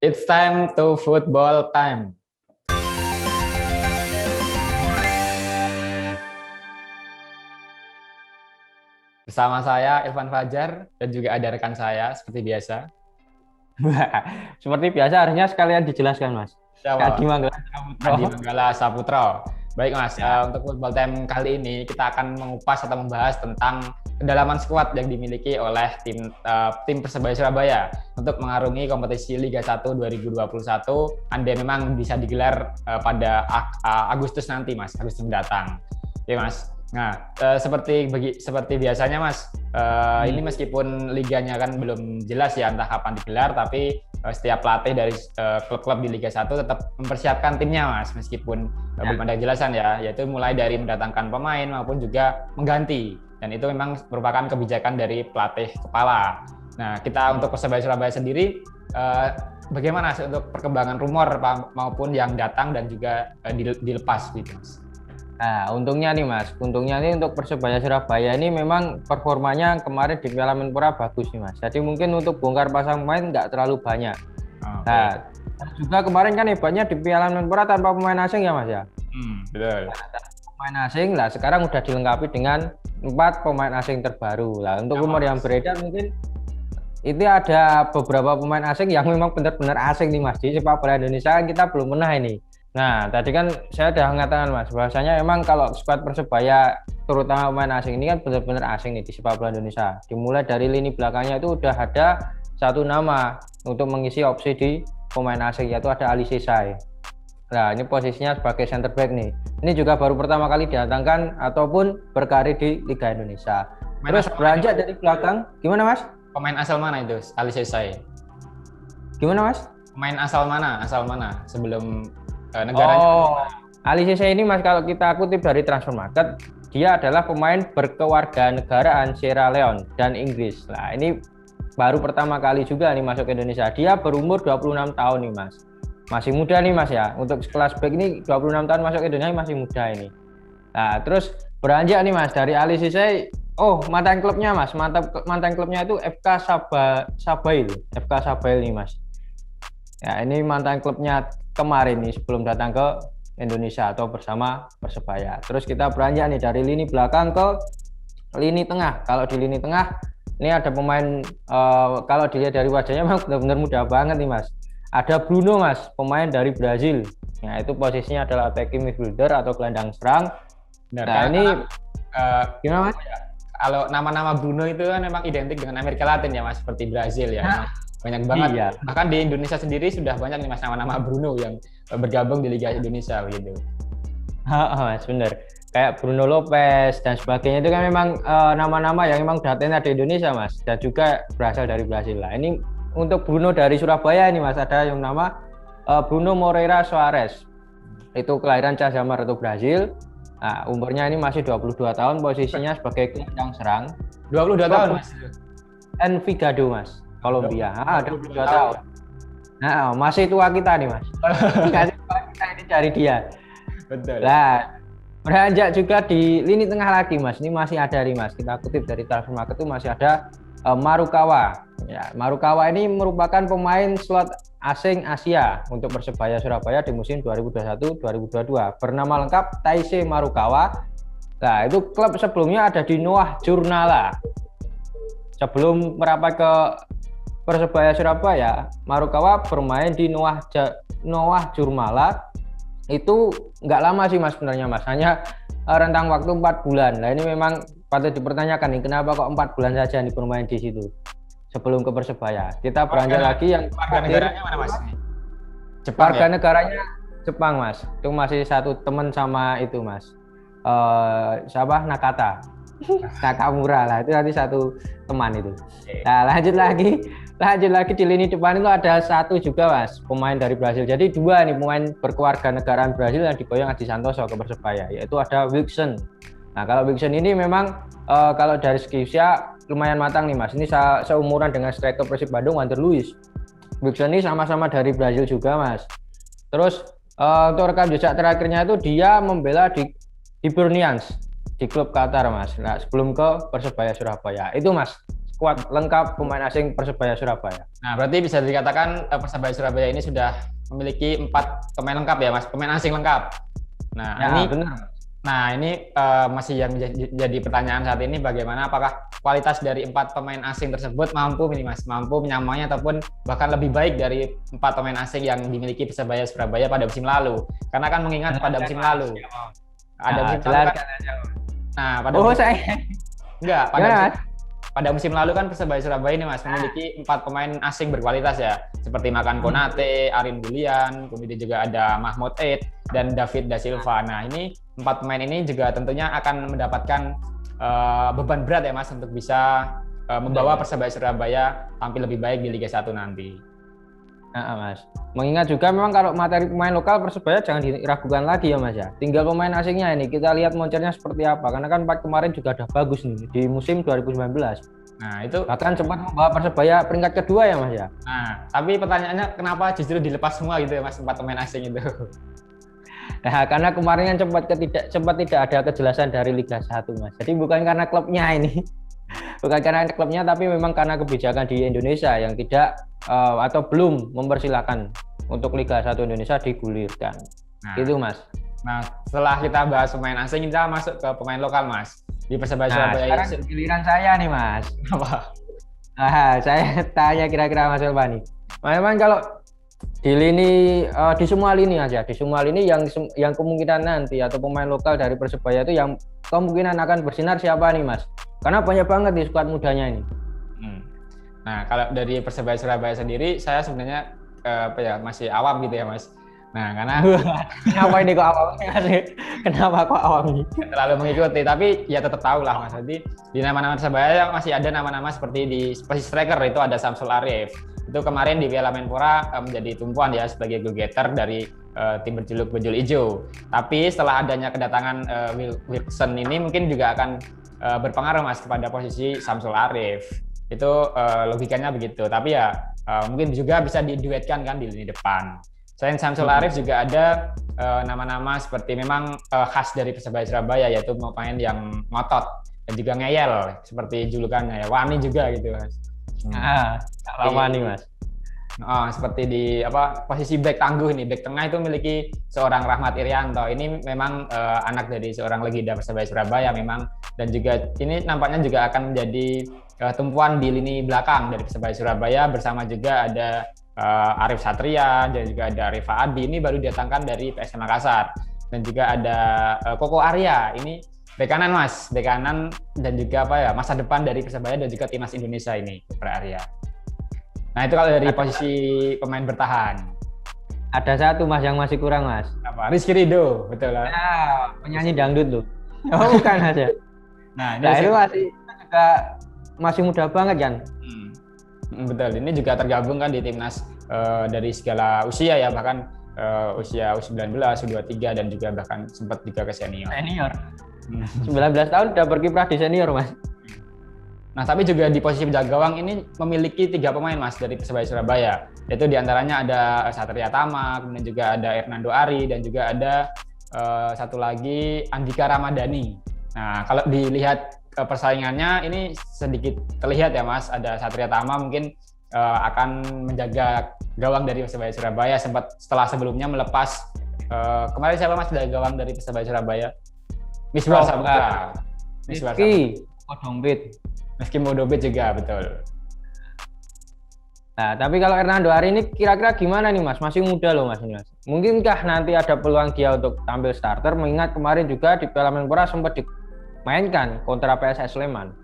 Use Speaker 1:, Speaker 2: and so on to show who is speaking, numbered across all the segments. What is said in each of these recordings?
Speaker 1: It's time to football time. Bersama saya Irfan Fajar dan juga ada rekan saya seperti biasa.
Speaker 2: Seperti biasa harusnya sekalian dijelaskan, Mas.
Speaker 1: Siapa?
Speaker 2: Kadi Manggala Saputro.
Speaker 1: Adi Manggala Saputro. Baik Mas,
Speaker 2: Ya.
Speaker 1: untuk football time kali ini kita akan mengupas atau membahas tentang kedalaman skuad yang dimiliki oleh tim Persebaya Surabaya untuk mengarungi kompetisi Liga 1 2021 andai memang bisa digelar pada Agustus nanti Mas, Agustus mendatang. Oke Mas. Nah, seperti biasanya Mas, ini meskipun liganya kan belum jelas ya entah kapan digelar, tapi setiap pelatih dari klub-klub di Liga 1 tetap mempersiapkan timnya Mas, meskipun belum ada kejelasan ya, yaitu mulai dari mendatangkan pemain maupun juga mengganti. Dan itu memang merupakan kebijakan dari pelatih kepala. Nah, kita untuk Persebaya Surabaya sendiri, bagaimana sih untuk perkembangan rumor maupun yang datang dan juga dilepas gitu Mas?
Speaker 2: Nah, untungnya nih untuk Persebaya Surabaya ini memang performanya kemarin di Piala Menpora bagus nih Mas. Jadi mungkin untuk bongkar pasang pemain nggak terlalu banyak.
Speaker 1: Okay.
Speaker 2: Nah, juga kemarin kan hebatnya di Piala Menpora tanpa pemain asing ya Mas ya.
Speaker 1: Betul.
Speaker 2: Pemain asing lah sekarang udah dilengkapi dengan 4 pemain asing terbaru lah. Untuk rumor yang beredar mungkin itu ada beberapa pemain asing yang memang benar-benar asing nih Mas. Di sepak bola Indonesia kita belum pernah ini. Nah, tadi kan saya sudah mengatakan Mas, bahwasanya emang kalau skuad Persebaya terutama pemain asing ini kan benar-benar asing nih di sepak bola Indonesia. Dimulai dari lini belakangnya itu udah ada satu nama untuk mengisi opsi di pemain asing, yaitu ada Ali Sesai. Nah, ini posisinya sebagai center back nih. Ini juga baru pertama kali didatangkan ataupun berkarir di Liga Indonesia. Terus beranjak dari belakang, gimana Mas?
Speaker 1: Pemain asal mana itu, Ali Sesai?
Speaker 2: Gimana Mas?
Speaker 1: Pemain asal mana? Asal mana sebelum negaranya?
Speaker 2: Oh, Ali Sesai ini Mas, kalau kita kutip dari Transfer Market, dia adalah pemain berkewarganegaraan Sierra Leone dan Inggris. Nah, ini baru pertama kali juga nih masuk ke Indonesia. Dia berumur 26 tahun nih Mas. Masih muda nih Mas ya. Untuk kelas back ini 26 tahun masuk ke Indonesia masih muda ini. Nah, terus beranjak nih Mas dari Ali Sesai. Oh, mantan klubnya Mas. Mantan klubnya itu Sabail. FK Sabail nih Mas. Ya, ini mantan klubnya kemarin nih sebelum datang ke Indonesia atau bersama Persebaya. Terus kita beranjak nih dari lini belakang ke lini tengah. Kalau di lini tengah ini ada pemain kalau dilihat dari wajahnya memang benar-benar muda banget nih Mas. Ada Bruno Mas, pemain dari Brazil. Nah, itu posisinya adalah attacking midfielder atau gelandang serang.
Speaker 1: Benar,
Speaker 2: nah, ini gimana Mas?
Speaker 1: Kalau nama-nama Bruno itu kan memang identik dengan Amerika Latin ya Mas, seperti Brazil ya. Banyak banget.
Speaker 2: Iya.
Speaker 1: Bahkan di Indonesia sendiri sudah banyak nih Mas nama-nama Bruno yang bergabung di Liga Indonesia begitu.
Speaker 2: Mas, benar. Kayak Bruno Lopez dan sebagainya itu kan memang nama-nama yang memang datanya di Indonesia Mas, dan juga berasal dari Brazil lah. Ini untuk Bruno dari Surabaya ini Mas, ada yang nama Bruno Moreira Soares. Itu kelahiran Casamar atau Brazil. Nah, umurnya ini masih 22 tahun, posisinya sebagai gelandang serang.
Speaker 1: 22 tahun Mas.
Speaker 2: Envigado Mas, Kolombia. 22 tahun. Nah, masih tua kita nih Mas. Masih tua kita ini cari dia.
Speaker 1: Betul.
Speaker 2: Nah, beranjak juga di lini tengah lagi Mas. Ini masih ada nih Mas. Kita kutip dari Transfer Market itu masih ada Marukawa. Ya, Marukawa ini merupakan pemain slot asing Asia untuk Persebaya Surabaya di musim 2021-2022. Bernama lengkap Taisei Marukawa. Nah, itu klub sebelumnya ada di Noah Jurnala. Sebelum merapat ke Persebaya Surabaya, Marukawa bermain di Noah Jurnala. Itu nggak lama sih Mas sebenarnya Mas, hanya rentang waktu 4 bulan. Nah, ini memang patut dipertanyakan nih, kenapa kok 4 bulan saja nih bermain di situ sebelum ke Persebaya. Kita beranjak lagi yang
Speaker 1: warga negaranya mana Mas?
Speaker 2: Jepang. Warga negaranya Jepang Mas. Itu masih satu teman sama itu Mas. Siapa? Nakamura lah, itu nanti satu teman itu. Nah, lanjut lagi di lini depan itu ada satu juga Mas, pemain dari Brazil. Jadi 2 nih pemain berkewarganegaraan Brazil yang diboyong Adi Santoso ke Persebaya, yaitu ada Wilson. Nah, kalau Wilson ini memang kalau dari segi usia lumayan matang nih Mas. Ini seumuran dengan striker Persib Bandung Wander Luiz. Wilson ini sama-sama dari Brazil juga Mas. Terus untuk rekam jejak terakhirnya itu dia membela di Hibernians di klub Qatar Mas. Nah, sebelum ke Persebaya Surabaya. Itu Mas skuad lengkap pemain asing Persebaya Surabaya.
Speaker 1: Nah, berarti bisa dikatakan Persebaya Surabaya ini sudah memiliki 4 pemain lengkap ya, Mas, pemain asing lengkap. Nah,
Speaker 2: Ya,
Speaker 1: ini
Speaker 2: benar.
Speaker 1: ini masih yang jadi pertanyaan saat ini, bagaimana apakah kualitas dari 4 pemain asing tersebut mampu menyamai ataupun bahkan lebih baik dari 4 pemain asing yang dimiliki Persebaya Surabaya pada musim lalu. Karena kan mengingat pada musim lalu ada musim lalu kan. Nah, pada musim lalu kan Persebaya Surabaya ini, Mas, memiliki 4 pemain asing berkualitas ya, seperti Makan Konate, Arin Bulian, kemudian juga ada Mahmud Eid dan David Da Silva. Nah, ini 4 pemain ini juga tentunya akan mendapatkan beban berat ya, Mas, untuk bisa membawa Persebaya Surabaya tampil lebih baik di Liga 1 nanti.
Speaker 2: Nah, Mas. Mengingat juga memang kalau materi pemain lokal Persebaya jangan diragukan lagi ya, Mas ya. Tinggal pemain asingnya ini kita lihat moncernya seperti apa. Karena kan kemarin juga ada bagus nih di musim 2019.
Speaker 1: Nah, itu
Speaker 2: bahkan sempat membawa Persebaya peringkat kedua ya, Mas ya.
Speaker 1: Nah, tapi pertanyaannya kenapa justru dilepas semua gitu ya, Mas, 4 pemain asing itu?
Speaker 2: Nah, karena kemarin kan sempat tidak ada kejelasan dari Liga 1, Mas. Jadi bukan karena klubnya ini. Bukan karena klubnya, tapi memang karena kebijakan di Indonesia yang tidak atau belum mempersilahkan untuk Liga 1 Indonesia digulirkan.
Speaker 1: Nah,
Speaker 2: itu, Mas.
Speaker 1: Nah, setelah kita bahas pemain asing, kita masuk ke pemain lokal, Mas. Di Persebaya Surabaya.
Speaker 2: Sekarang giliran saya nih, Mas.
Speaker 1: Apa?
Speaker 2: Saya tanya kira-kira Mas Elvani. Memang kalau di lini di semua lini aja, di semua lini yang kemungkinan nanti atau pemain lokal dari Persebaya itu yang kemungkinan akan bersinar siapa nih, Mas? Karena banyak banget di skuad mudanya ini.
Speaker 1: Nah, kalau dari Persebaya Surabaya sendiri, saya sebenarnya masih awam gitu ya, Mas. Nah, karena
Speaker 2: kenapa ini kok awam? Kenapa kok awam nih?
Speaker 1: Terlalu mengikuti, tapi ya tetap tahu lah, Mas. Jadi di nama-nama Persebaya masih ada nama-nama seperti di posisi striker itu ada Samsul Arif. Itu kemarin di Piala Menpora menjadi tumpuan ya sebagai go-getter dari tim berjuluk Bajul Ijo. Tapi setelah adanya kedatangan Wilson ini mungkin juga akan berpengaruh, Mas, kepada posisi Samsul Arif. Itu logikanya begitu. Tapi ya mungkin juga bisa diduetkan kan di lini depan. Selain Samsul Arif juga ada nama-nama seperti memang khas dari Persebaya Surabaya, yaitu pemain yang ngotot dan juga ngeyel seperti julukannya ya, Wani juga gitu, Mas.
Speaker 2: Kalau Wani, Mas.
Speaker 1: Seperti di posisi back tangguh nih, back tengah itu memiliki seorang Rahmat Irianto. Ini memang anak dari seorang legenda Persebaya Surabaya memang, dan juga ini nampaknya juga akan menjadi tumpuan di lini belakang dari Persebaya Surabaya, bersama juga ada Arif Satria dan juga ada Rifa Adi, ini baru datangkan dari PSM Makassar, dan juga ada Koko Arya, ini bek kanan, Mas, bek kanan dan juga masa depan dari Persebaya dan juga timnas Indonesia ini, Koko Arya. Nah, itu kalau dari posisi pemain bertahan.
Speaker 2: Ada satu, Mas, yang masih kurang, Mas.
Speaker 1: Apa? Rizky Ridho, betul lah.
Speaker 2: Penyanyi dangdut loh. Oh, bukan aja.
Speaker 1: Nah,
Speaker 2: itu masih muda banget kan.
Speaker 1: Betul, ini juga tergabung kan di timnas dari segala usia ya, bahkan usia U19, U23 dan juga bahkan sempat juga ke senior.
Speaker 2: 19 tahun udah berkiprah di senior, Mas.
Speaker 1: Nah, tapi juga di posisi penjaga gawang ini memiliki 3 pemain, Mas, dari Persebaya Surabaya. Yaitu diantaranya ada Satria Tama, kemudian juga ada Hernando Ari, dan juga ada satu lagi Andika Ramadhani. Nah, kalau dilihat persaingannya ini sedikit terlihat ya, Mas, ada Satria Tama mungkin akan menjaga gawang dari Persebaya Surabaya setelah sebelumnya melepas kemarin siapa, Mas, dari gawang dari Persebaya Surabaya? Misbah Saputra. Rizky Modobit juga, betul.
Speaker 2: Nah, tapi kalau Hernando Ari ini kira-kira gimana nih, Mas? Masih muda loh, Mas. Mungkinkah nanti ada peluang dia untuk tampil starter, mengingat kemarin juga di Piala Menpora sempat dimainkan kontra PSS Sleman?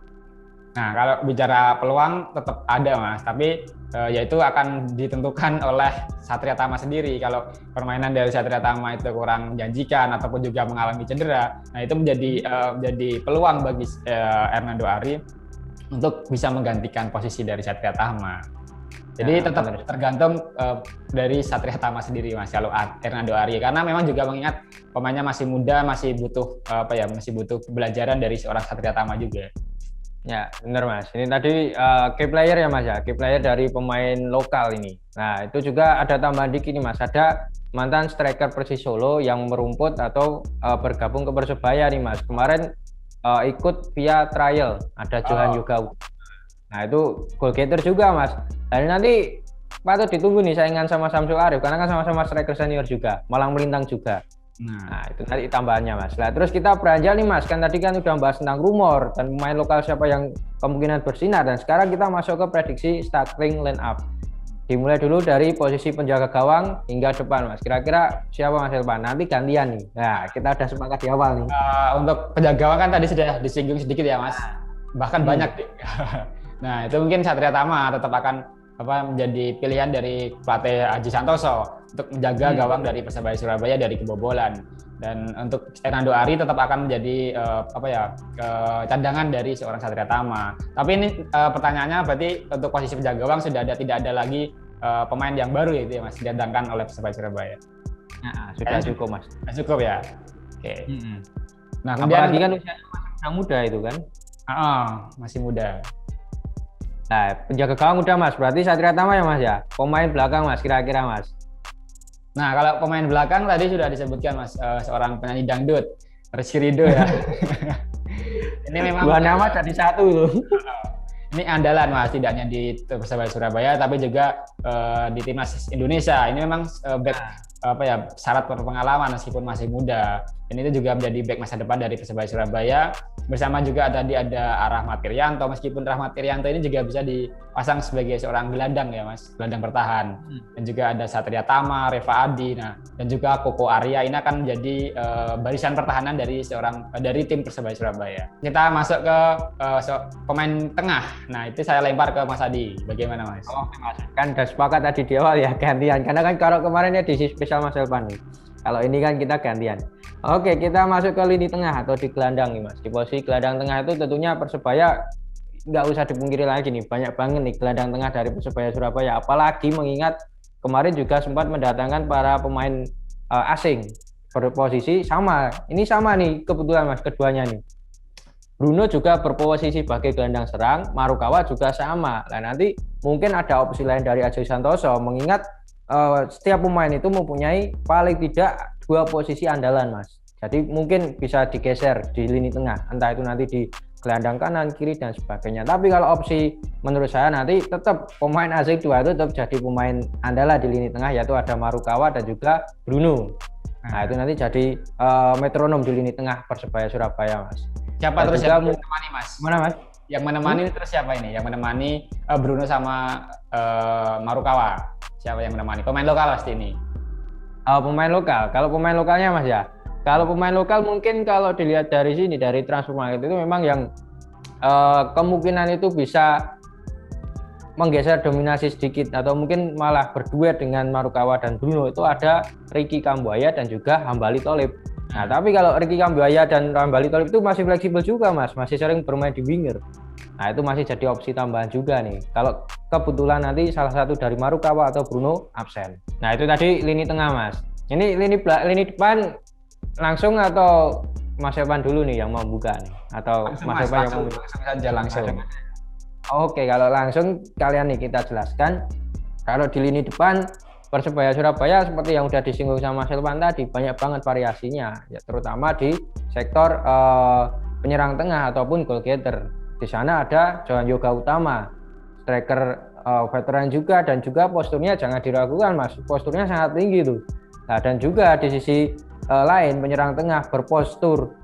Speaker 1: Nah, kalau bicara peluang tetap ada, Mas, tapi yaitu akan ditentukan oleh Satria Tama sendiri. Kalau permainan dari Satria Tama itu kurang menjanjikan ataupun juga mengalami cedera, nah itu menjadi peluang bagi Hernando Ari untuk bisa menggantikan posisi dari Satria Tama. Jadi tetap tergantung dari Satria Tama sendiri, Mas, kalau Hernando Ari, karena memang juga mengingat pemainnya masih muda, masih butuh masih butuh pembelajaran dari seorang Satria Tama juga.
Speaker 2: Ya, benar, Mas. Ini tadi key player ya, Mas ya, key player dari pemain lokal ini. Nah, itu juga ada tambahan dikit nih, Mas. Ada mantan striker Persis Solo yang merumput atau bergabung ke Persebaya nih, Mas. Kemarin ikut via trial, ada Johan Yoga. Nah itu goal getter juga Mas. Dan nanti patut ditunggu nih saingan sama Samsul Arif karena kan sama-sama striker senior juga, malang melintang juga. Nah itu nanti tambahannya Mas. Nah terus kita beranjak nih Mas, kan tadi kan udah bahas tentang rumor dan pemain lokal siapa yang kemungkinan bersinar, dan sekarang kita masuk ke prediksi starting line up. Dimulai dulu dari posisi penjaga gawang hingga depan Mas. Kira-kira siapa Mas Elvan? Nanti gantian nih. Nah kita udah sepakat di awal nih.
Speaker 1: Untuk penjaga gawang kan tadi sudah disinggung sedikit ya Mas, bahkan banyak deh. Nah itu mungkin Satria Tama tetap akan menjadi pilihan dari pelatih Aji Santoso untuk menjaga gawang dari Persebaya Surabaya dari kebobolan. Dan untuk Hernando Ari tetap akan menjadi cadangan dari seorang Satria Tama. Tapi ini pertanyaannya berarti untuk posisi penjaga gawang tidak ada lagi pemain yang baru ya, itu ya Mas, didatangkan oleh Persebaya Surabaya.
Speaker 2: Nah, sudah cukup Mas.
Speaker 1: Cukup ya. Oke.
Speaker 2: Nah kemudian apalagi kan usianya masih muda itu kan?
Speaker 1: Masih muda.
Speaker 2: Nah, penjaga gawang udah Mas, berarti Satria Tama ya Mas ya. Pemain belakang Mas, kira-kira Mas.
Speaker 1: Nah, kalau pemain belakang tadi sudah disebutkan Mas, seorang penyanyi dangdut, Rizky Ridho ya. Ini memang
Speaker 2: dua nama jadi satu loh.
Speaker 1: Ini andalan Mas, tidak hanya di Persebaya Surabaya tapi juga di timnas Indonesia. Ini memang syarat berpengalaman meskipun masih muda. Dan itu juga menjadi back masa depan dari Persebaya Surabaya. Bersama juga tadi ada Rahmat Irianto, meskipun Rahmat Irianto ini juga bisa dipasang sebagai seorang gelandang ya Mas, gelandang bertahan. Dan juga ada Satria Tama, Reva Adi, dan juga Koko Arya. Ini akan menjadi barisan pertahanan dari tim Persebaya Surabaya. Kita masuk ke pemain tengah. Nah itu saya lempar ke Mas Adi. Bagaimana Mas?
Speaker 2: Oke Mas, kan udah sepakat tadi di awal ya gantian. Karena kan kalau kemarin ya edisi spesial Mas Elvan nih. Kalau ini kan kita gantian. Oke, kita masuk ke lini tengah atau di gelandang nih Mas. Di posisi gelandang tengah itu tentunya Persebaya nggak usah dipungkiri lagi nih. Banyak banget nih gelandang tengah dari Persebaya Surabaya. Apalagi mengingat kemarin juga sempat mendatangkan para pemain asing berposisi sama. Ini sama nih kebetulan Mas, keduanya nih. Bruno juga berposisi sebagai gelandang serang, Marukawa juga sama. Nah nanti mungkin ada opsi lain dari Aji Santoso mengingat setiap pemain itu mempunyai paling tidak 2 posisi andalan Mas. Jadi mungkin bisa digeser di lini tengah, entah itu nanti di gelandang kanan, kiri dan sebagainya. Tapi kalau opsi menurut saya nanti tetap pemain asing 2 itu tetap jadi pemain andalan di lini tengah, yaitu ada Marukawa dan juga Bruno. Nah itu nanti jadi metronom di lini tengah Persebaya Surabaya Mas.
Speaker 1: Siapa terus yang menemani Mas?
Speaker 2: Mana Mas?
Speaker 1: Yang menemani terus siapa ini? Yang menemani Bruno sama Marukawa. Siapa yang menemani? Pemain lokal pasti ini.
Speaker 2: Pemain lokal. Kalau pemain lokalnya Mas ya. Kalau pemain lokal mungkin kalau dilihat dari sini dari transfer market itu memang yang kemungkinan itu bisa menggeser dominasi sedikit atau mungkin malah berduet dengan Marukawa dan Bruno itu ada Ricky Kambuaya dan juga Hambali Tholib. Nah, tapi kalau Ricky Kambuaya dan Hambali Tholib itu masih fleksibel juga Mas, masih sering bermain di winger. Nah, itu masih jadi opsi tambahan juga nih. Kalau kebetulan nanti salah satu dari Marukawa atau Bruno absen. Nah, itu tadi lini tengah Mas. Ini lini depan langsung atau Mas Evan dulu nih yang mau buka nih? Atau Mas Evan yang mau buka?
Speaker 1: Langsung saja langsung.
Speaker 2: Oke, kalau langsung kalian nih kita jelaskan. Kalau di lini depan Persebaya Surabaya seperti yang udah disinggung sama Selvan tadi, banyak banget variasinya, ya terutama di sektor penyerang tengah ataupun goal getter. Di sana ada Johan Yoga Utama, striker veteran juga, dan juga posturnya jangan diragukan Mas, posturnya sangat tinggi tuh. Nah, dan juga di sisi lain penyerang tengah berpostur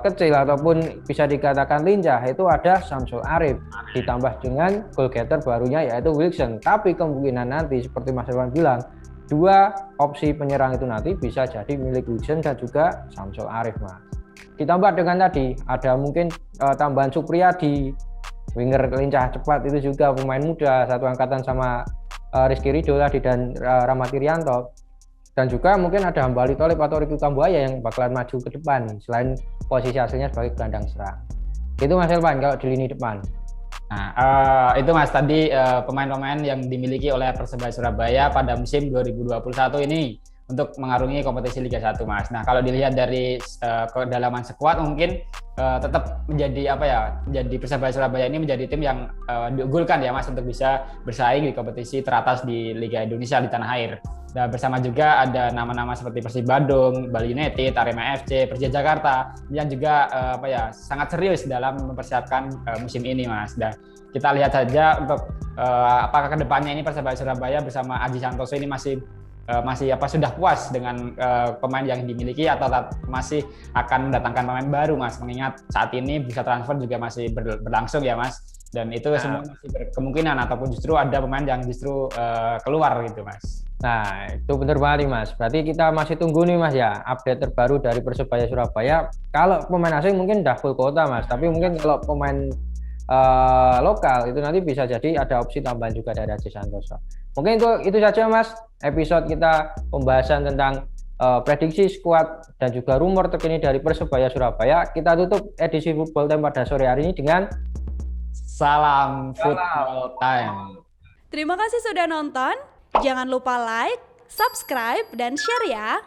Speaker 2: kecil ataupun bisa dikatakan lincah itu ada Samsul Arif, ditambah dengan goal getter barunya yaitu Wilson. Tapi kemungkinan nanti seperti Mas Irwan bilang, 2 opsi penyerang itu nanti bisa jadi milik Wilson dan juga Samsul Arif Mas. Ditambah dengan tadi ada mungkin tambahan Supriyadi, winger lincah cepat itu juga pemain muda satu angkatan sama Rizky Ridho tadi dan Rahmat Irianto. Dan juga mungkin ada Hambali Tholib atau Ricky Kambuaya yang bakalan maju ke depan selain posisi aslinya sebagai gelandang serang. Itu Mas Elvan kalau di lini depan.
Speaker 1: Nah, itu Mas tadi pemain-pemain yang dimiliki oleh Persebaya Surabaya pada musim 2021 ini untuk mengarungi kompetisi Liga 1 Mas. Nah, kalau dilihat dari kedalaman skuad mungkin tetap menjadi menjadi Persebaya Surabaya ini menjadi tim yang diunggulkan ya Mas untuk bisa bersaing di kompetisi teratas di Liga Indonesia di tanah air. Dan bersama juga ada nama-nama seperti Persib Bandung, Bali United, Arema FC, Persija Jakarta yang juga sangat serius dalam mempersiapkan musim ini, Mas. Dan kita lihat saja untuk apakah kedepannya ini Persebaya Surabaya bersama Aji Santoso ini masih sudah puas dengan pemain yang dimiliki atau masih akan mendatangkan pemain baru, Mas. Mengingat saat ini bursa transfer juga masih berlangsung ya, Mas. Dan itu semua masih berkemungkinan ataupun justru ada pemain yang justru keluar gitu, Mas.
Speaker 2: Nah, itu benar banget nih, Mas. Berarti kita masih tunggu nih, Mas, ya, update terbaru dari Persebaya Surabaya. Kalau pemain asing mungkin udah full quota, Mas. Tapi mungkin kalau pemain lokal itu nanti bisa jadi ada opsi tambahan juga dari Aji Santoso. Mungkin itu saja, Mas, episode kita pembahasan tentang prediksi skuad dan juga rumor terkini dari Persebaya Surabaya. Kita tutup edisi Football Time pada sore hari ini dengan
Speaker 1: salam Football Time.
Speaker 3: Terima kasih sudah nonton. Jangan lupa like, subscribe, dan share ya.